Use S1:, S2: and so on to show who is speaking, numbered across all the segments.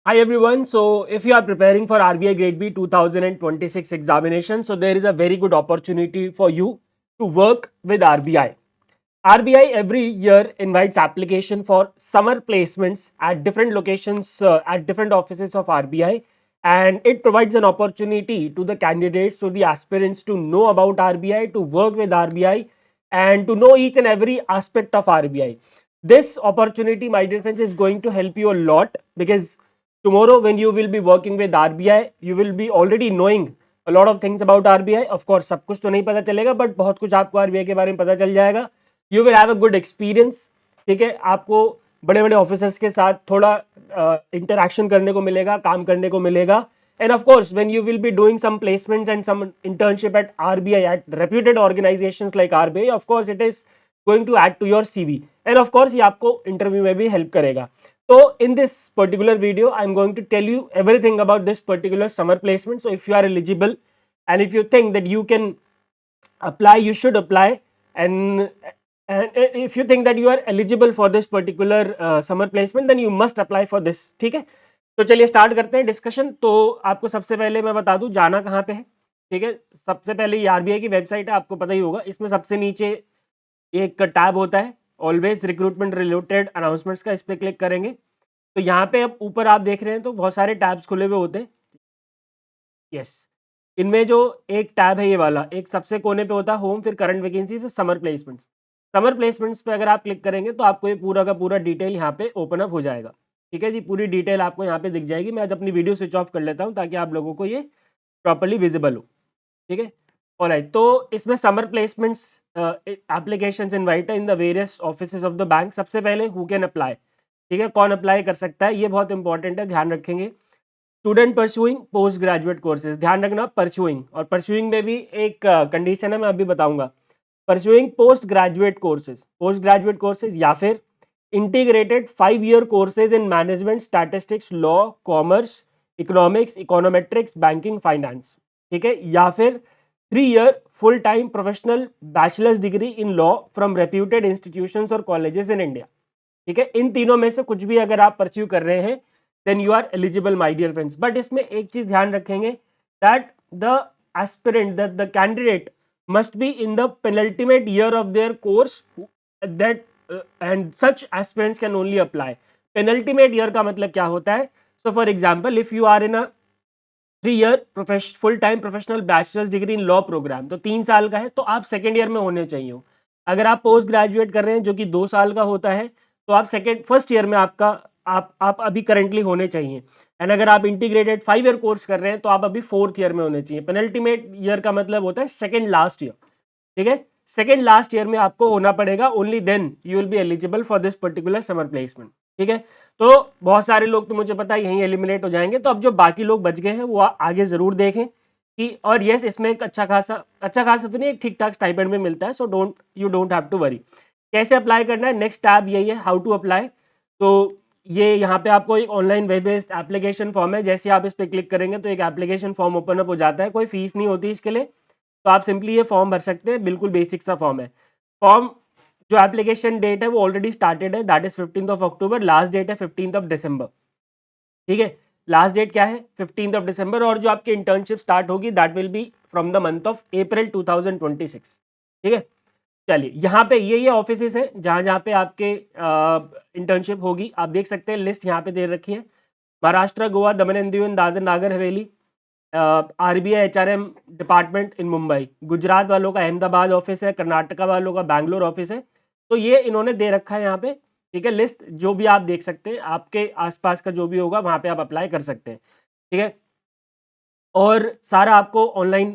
S1: Hi everyone. So if you are preparing for RBI Grade B 2026 examination, so there is a very good opportunity for you to work with RBI. RBI every year invites application for summer placements at different locations at different offices of RBI, and it provides an opportunity to the candidates, to the aspirants to know about RBI, to work with RBI and to know each and every aspect of RBI. This opportunity, my dear friends, is going to help you a lot because tomorrow when you will be working with RBI, you will be already knowing a lot of things about RBI. Of course, सब कुछ तो नहीं पता चलेगा, but बहुत कुछ आपको RBI के बारे में पता चल जाएगा. You will have a good experience. ठीक है, आपको बड़े बड़े ऑफिसर्स के साथ थोड़ा इंटरेक्शन करने को मिलेगा, काम करने को मिलेगा. And of course, when you will be doing some placements and some internship at RBI, at reputed organizations like RBI, of course, it is going to add to your CV. And of course, ये आपको interview में भी help करेगा. So in this particular video, I'm going to tell you everything about this particular summer placement. So if you are eligible and if you think that you can apply, you should apply. And if you think that you are eligible for this particular summer placement, then you must apply for this. ठीक है, तो चलिए start करते हैं discussion. तो आपको सबसे पहले मैं बता दूं जाना कहाँ पे है. ठीक है, सबसे पहले ये आरबीआई की वेबसाइट है, आपको पता ही होगा. इसमें सबसे नीचे एक टैब होता है ऑलवेज रिक्रूटमेंट रिलेटेड अनाउंसमेंट्स का, इस पर क्लिक करेंगे तो यहाँ पे अब ऊपर आप देख रहे हैं तो बहुत सारे टैब्स खुले हुए होते हैं. यस, इनमें जो एक टैब है ये वाला, एक सबसे कोने पे होता है होम, फिर करंट वैकेंसी, फिर समर प्लेसमेंट्स. समर प्लेसमेंट्स पे अगर आप क्लिक करेंगे तो आपको ये पूरा का पूरा डिटेल यहाँ पे ओपन अप हो जाएगा. ठीक है जी, पूरी डिटेल आपको यहाँ पे दिख जाएगी. मैं आज अपनी वीडियो स्विच ऑफ कर लेता हूँ ताकि आप लोगों को ये प्रॉपरली विजिबल हो. ठीक है, ऑलराइट. तो इसमें summer placements applications invite in the various offices of the bank. सबसे पहले हु कैन अप्लाई. ठीक है, कौन अप्लाई कर सकता है, ये बहुत इंपॉर्टेंट है, ध्यान रखेंगे. Student pursuing post graduate courses, ध्यान रखना परस्यूइंग, और परस्यूइंग में भी एक कंडीशन है, मैं अभी बताऊंगा. Pursuing post graduate courses, post graduate courses या फिर integrated 5 year courses in management, statistics, law, commerce, economics, econometrics, banking, finance. ठीक है, या फिर 3 year full time professional bachelors degree in law from reputed institutions और कॉलेजेस इन इंडिया. ठीक है, इन तीनों में से कुछ भी अगर आप परस्यू कर रहे हैं then you are eligible, my dear friends. But इसमें एक चीज ध्यान रखेंगे that the aspirant, that the candidate must be in the penultimate year of their course, that and such aspirants can only apply. Penultimate year का मतलब क्या होता है? So for example, if you are in a 3 year full time professional bachelors degree in law programme, तो 3 साल का है, तो आप सेकेंड ईयर में होने चाहिए हो. अगर आप पोस्ट ग्रेजुएट कर रहे हैं जो कि 2 साल का होता है, तो आप फर्स्ट ईयर में आपका आप अभी करेंटली होने चाहिए. एंड अगर आप इंटीग्रेटेड 5 ईयर कोर्स कर रहे हैं तो आप अभी फोर्थ ईयर में होने चाहिए. पेनल्टीमेट ईयर का मतलब होता है सेकेंड लास्ट ईयर. ठीक है, सेकेंड लास्ट ईयर में आपको होना पड़ेगा. Only then you will be eligible for this particular summer placement. ठीक है, तो बहुत सारे लोग तो मुझे पता है यहीं एलिमिनेट हो जाएंगे, तो अब जो बाकी लोग बच गए हैं वो आगे जरूर देखें कि. और यस, इसमें एक अच्छा खासा तो नहीं, एक ठीक ठाक स्टाइपेंड में मिलता है. So you don't have to worry. कैसे अप्लाई करना है, नेक्स्ट टैब यही है, हाउ टू अप्लाई. तो ये यहाँ पे आपको एक online web based application form है. जैसे आप इस पर क्लिक करेंगे तो एक एप्लीकेशन फॉर्म ओपन अप हो जाता है. कोई फीस नहीं होती इसके लिए, तो आप सिंपली ये फॉर्म भर सकते हैं. बिल्कुल बेसिक सा फॉर्म है. फॉर्म जो एप्लीकेशन डेट है वो ऑलरेडी स्टार्टेड है, दैट इज 15 लास्ट डेट है 15 ठीक है, लास्ट डेट क्या है 15 और जो आपकी इंटर्नशिप स्टार्ट होगी that will be from the month of April 2026. ठीक है, चलिए यहाँ पे ये ऑफिसेस हैं जहाँ जहाँ पे आपके इंटर्नशिप होगी. आप देख सकते हैं लिस्ट यहाँ पे दे रखी है. Maharashtra, Goa, Daman and Diu, Dadra Nagar Haveli, RBI HRM department in Mumbai. Gujarat वालों का अहमदाबाद ऑफिस है, कर्नाटका वालों का बैंगलोर ऑफिस है. तो ये इन्होंने दे रखा है यहाँ पे. ठीक है, लिस्ट जो भी आप देख सकते हैं, आपके आसपास का जो भी होगा वहां पे आप अप्लाई कर सकते हैं. ठीक है, और सारा आपको ऑनलाइन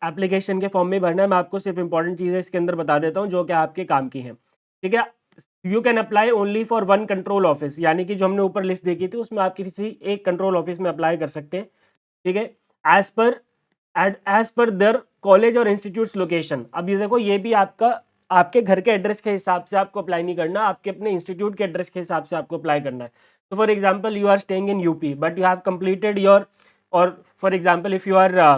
S1: एप्लीकेशन के फॉर्म में भरना है. मैं आपको सिर्फ इंपॉर्टेंट चीजें इसके अंदर बता देता हूँ जो कि आपके काम की हैं. ठीक है, you can apply only for one control office, यानी कि जो हमने ऊपर लिस्ट देखी थी उसमें आप किसी एक कंट्रोल ऑफिस में अप्लाई कर सकते हैं. ठीक है, एज पर देयर कॉलेज और इंस्टीट्यूट लोकेशन. अब ये देखो, ये भी आपके घर के एड्रेस के हिसाब से आपको अप्लाई नहीं करना, आपके अपने इंस्टीट्यूट के एड्रेस के हिसाब से आपको अप्लाई करना है. तो for example you are staying in UP but you have completed your, or for example if you are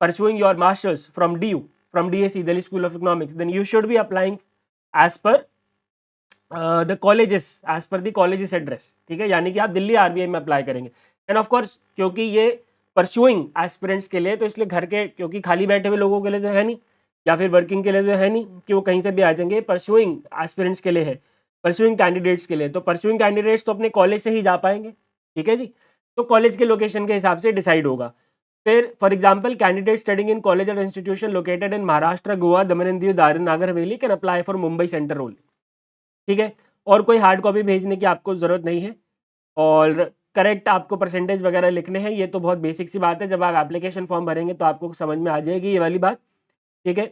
S1: pursuing your masters from DU, from DSE, Delhi School of Economics, then you should be applying as per the colleges as per the colleges address, ठीक है, यानी कि आप Delhi RBI में apply करेंगे। And of course क्योंकि ये pursuing aspirants के लिए, तो इसलिए घर के, क्योंकि खाली बैठे हुए लोगों के लिए तो है नहीं, या फिर वर्किंग के लिए तो है नहीं कि वो कहीं से भी आ जाएंगे, परस्यूइंग एस्पिरेंट्स के लिए है, परस्यूइंग कैंडिडेट्स के लिए। तो परस्यूइंग कैंडिडेट्स तो अपने कॉलेज से ही जा पाएंगे, ठीक है जी। तो कॉलेज के लोकेशन के हिसाब से डिसाइड होगा। फिर for example candidate studying in college or institution located in Maharashtra, Goa, Daman and Diu, Dadra Nagar Haveli can apply for Mumbai centre only, ठीक है। और कोई हार्ड कॉपी भेजने की आपको जरूरत नहीं है, और करेक्ट आपको परसेंटेज वगैरह लिखने हैं। ये तो बहुत बेसिक सी बात है, जब आप एप्लीकेशन फॉर्म भरेंगे तो आपको समझ में आ जाएगी ये वाली बात, ठीक है।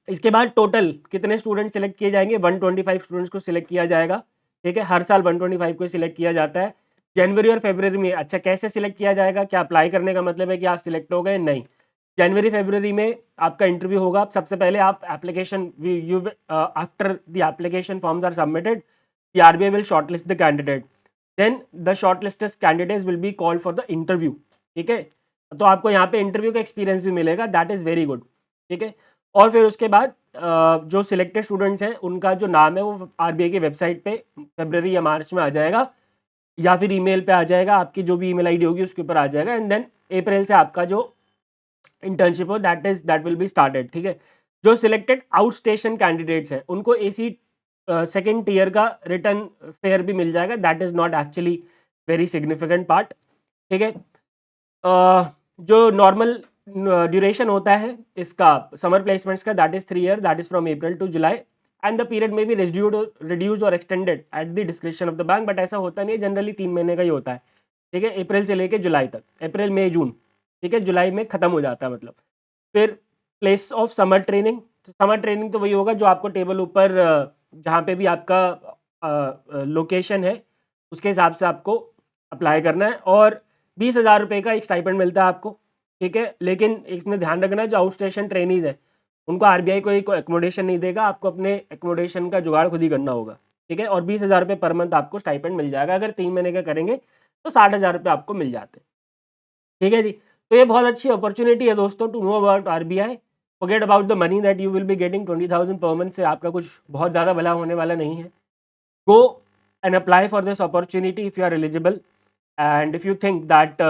S1: इसके बाद टोटल कितने स्टूडेंट सिलेक्ट किए जाएंगे, 125 स्टूडेंट्स को सिलेक्ट किया जाएगा, ठीक है। हर साल 125 को सिलेक्ट किया जाता है, जनवरी और फरवरी में। अच्छा, कैसे सिलेक्ट किया जाएगा, क्या अप्लाई करने का मतलब है कि आप सिलेक्ट हो गए? नहीं, जनवरी फरवरी में आपका इंटरव्यू होगा। सबसे पहले आप application, you after the application forms are submitted, the RBI will shortlist the candidate, then the shortlisted candidates will be called for the interview, ठीक है। तो आपको यहाँ पे इंटरव्यू का एक्सपीरियंस भी मिलेगा, दैट इज वेरी गुड, ठीक है। और फिर उसके बाद जो सिलेक्टेड स्टूडेंट्स हैं उनका जो नाम है वो आरबीआई की वेबसाइट पे फरवरी या मार्च में आ जाएगा, या फिर ईमेल पे आ जाएगा, आपकी जो भी ईमेल आईडी होगी उसके ऊपर आ जाएगा। एंड देन अप्रैल से आपका जो इंटर्नशिप हो दैट विल बी स्टार्टेड, ठीक है। जो सिलेक्टेड आउट स्टेशन कैंडिडेट्स हैं उनको एसी सेकेंड टीयर का रिटर्न फेयर भी मिल जाएगा, that is not actually very significant part, ठीक है। जो नॉर्मल ड्यूरेशन होता है इसका समर प्लेसमेंट्स का, that is 3 year, that is from April to July, and the period में भी रिड्यूस और extended at the description of the bank, but ऐसा होता नहीं है, जनरली 3 महीने का ही होता है, ठीक है। अप्रैल से लेके जुलाई तक, अप्रैल मई जून, ठीक है, जुलाई में खत्म हो जाता है मतलब। फिर place of summer training, summer training तो वही होगा जो आपको टेबल ऊपर जहाँ पे भी आपका लोकेशन है उसके हिसाब से आपको अप्लाई करना है। और 20,000 रुपये का एक स्टाइपेंड मिलता है आपको, ठीक है। लेकिन इसमें ध्यान रखना है जो आउट स्टेशन ट्रेनीज है उनको आरबीआई कोई एकोमोडेशन नहीं देगा, आपको अपने एकोमोडेशन का जुगाड़ खुद ही करना होगा, ठीक है। और 20,000 रुपये पर मंथ आपको स्टाइपेंड मिल जाएगा, अगर 3 महीने का करेंगे तो 60,000 रुपये आपको मिल जाते हैं, ठीक है जी। तो ये बहुत अच्छी अपॉर्चुनिटी है दोस्तों to know about RBI. Forget about the money that you will be getting, 20,000 पर मंथ से आपका कुछ बहुत ज़्यादा भला होने वाला नहीं है। Go and apply for this opportunity if you are eligible, and if you think that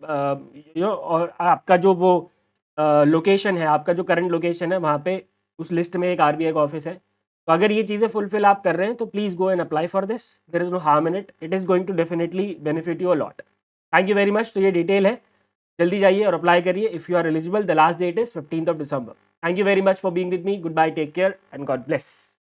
S1: और आपका जो वो लोकेशन है, आपका जो करंट लोकेशन है वहाँ पे उस लिस्ट में एक आरबीआई का ऑफिस है, तो अगर ये चीज़ें फुलफिल आप कर रहे हैं तो please go and apply for this, there is no harm in it, it is going to definitely benefit you a lot. Thank you very much. तो ये डिटेल है, जल्दी जाइए और अप्लाई करिए if you are eligible. The last date is 15th of December। Thank you very much for being with me, good bye, take care and God bless.